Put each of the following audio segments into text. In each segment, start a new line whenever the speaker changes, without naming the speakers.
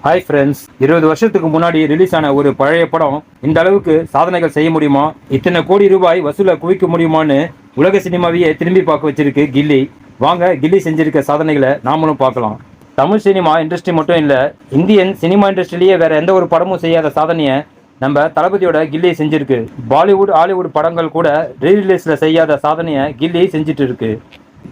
Hi friends, 20 வருஷத்துக்கு முன்னாடி release ஆன ஒரு பழைய படம் இந்த அளவுக்கு சாதனைகள் செய்ய முடியுமா, இத்தனை கோடி ரூபாய் வசூலை குவிக்க முடியுமான்னு உலக சினிமாவையே திரும்பி பார்க்க வச்சிருக்கு கில்லி. வாங்க கில்லி செஞ்சிருக்க சாதனைகளை நாமளும் பார்க்கலாம். தமிழ் சினிமா இண்டஸ்ட்ரி மட்டும் இல்ல, இந்தியன் சினிமா இண்டஸ்ட்ரியிலேயே வேற எந்த ஒரு படமும் செய்யாத சாதனையை நம்ம தளபதியோட கில்லி செஞ்சிருக்கு. பாலிவுட் ஹாலிவுட் படங்கள் கூட ரீரிலீஸ்ல செய்யாத சாதனையை கில்லி செஞ்சுட்டு இருக்கு.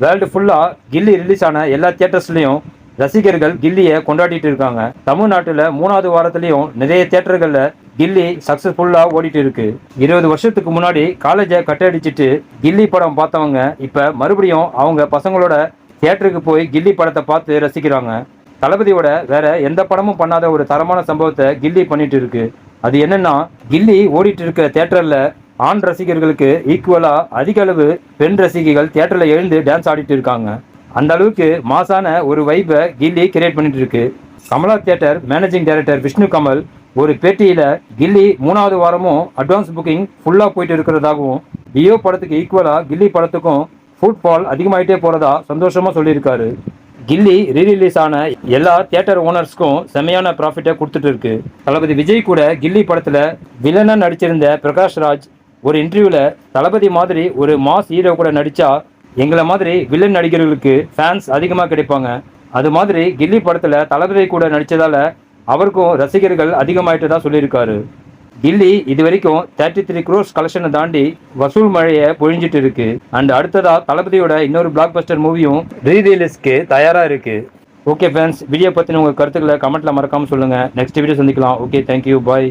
வேர்ல்டு ஃபுல்லா கில்லி ரிலீஸ் ஆன எல்லா தியேட்டர்ஸ்லயும் ரசிகர்கள் கில்லியை கொண்டாடிட்டு இருக்காங்க. தமிழ்நாட்டில் 3வது வாரத்திலையும் நிறைய தியேட்டர்கள்ல கில்லி சக்சஸ்ஃபுல்லா ஓடிட்டு இருக்கு. 20 வருஷத்துக்கு முன்னாடி காலேஜை கட்டடிச்சிட்டு கில்லி படம் பார்த்தவங்க இப்ப மறுபடியும் அவங்க பசங்களோட தியேட்டருக்கு போய் கில்லி படத்தை பார்த்து ரசிக்கிறாங்க. தளபதியோட வேற எந்த படமும் பண்ணாத ஒரு தரமான சம்பவத்தை கில்லி பண்ணிட்டு இருக்கு. அது என்னன்னா, கில்லி ஓடிட்டு இருக்க தியேட்டர்ல ஆண் ரசிகர்களுக்கு ஈக்குவலா அதிக அளவு பெண் ரசிகைகள் தியேட்டர்ல எழுந்து டான்ஸ் ஆடிட்டு இருக்காங்க. அந்த அளவுக்கு மாசான ஒரு வைப்பை கில்லி கிரியேட் பண்ணிட்டு இருக்கு. Kamala theatre managing director Vishnu Kamal ஒரு பேட்டியில கில்லி 3வது வாரமும் அட்வான்ஸ் புக்கிங் ஃபுல்லா போயிட்டு இருக்கிறதாகவும், லியோ படத்துக்கு ஈக்குவலா கில்லி படத்துக்கும் ஃபுட்பால் அதிகமாயிட்டே போறதா சந்தோஷமா சொல்லியிருக்காரு. கில்லி ரீரிலீஸ் ஆன எல்லா தியேட்டர் ஓனர்ஸ்க்கும் செமையான ப்ராஃபிட்டை கொடுத்துட்டு இருக்கு. தளபதி விஜய் கூட கில்லி படத்துல வில்லனா நடிச்சிருந்த பிரகாஷ் ராஜ் ஒரு இன்டர்வியூல தளபதி மாதிரி ஒரு மாஸ் ஹீரோ கூட நடிச்சா எங்களை மாதிரி வில்லன் நடிகர்களுக்கு ஃபேன்ஸ் அதிகமாக கிடைப்பாங்க. அது மாதிரி கில்லி படத்தில் தளபதி கூட நடித்ததால அவருக்கும் ரசிகர்கள் அதிகமாயிட்டு தான் சொல்லியிருக்காரு. கில்லி இது வரைக்கும் 33 crores கலெக்ஷனை தாண்டி வசூல் மழையை பொழிஞ்சிட்டு இருக்கு. அண்ட் அடுத்ததா தளபதியோட இன்னொரு பிளாக் பஸ்டர் மூவியும் ரீரிலீஸ்க்கு தயாராக இருக்கு. ஓகே ஃப்ரெண்ட்ஸ், வீடியோ பற்றின உங்கள் கருத்துக்களை கமெண்ட்ல மறக்காமல் சொல்லுங்கள். நெக்ஸ்ட் வீடியோ சந்திக்கலாம். ஓகே, தேங்க்யூ, பாய்.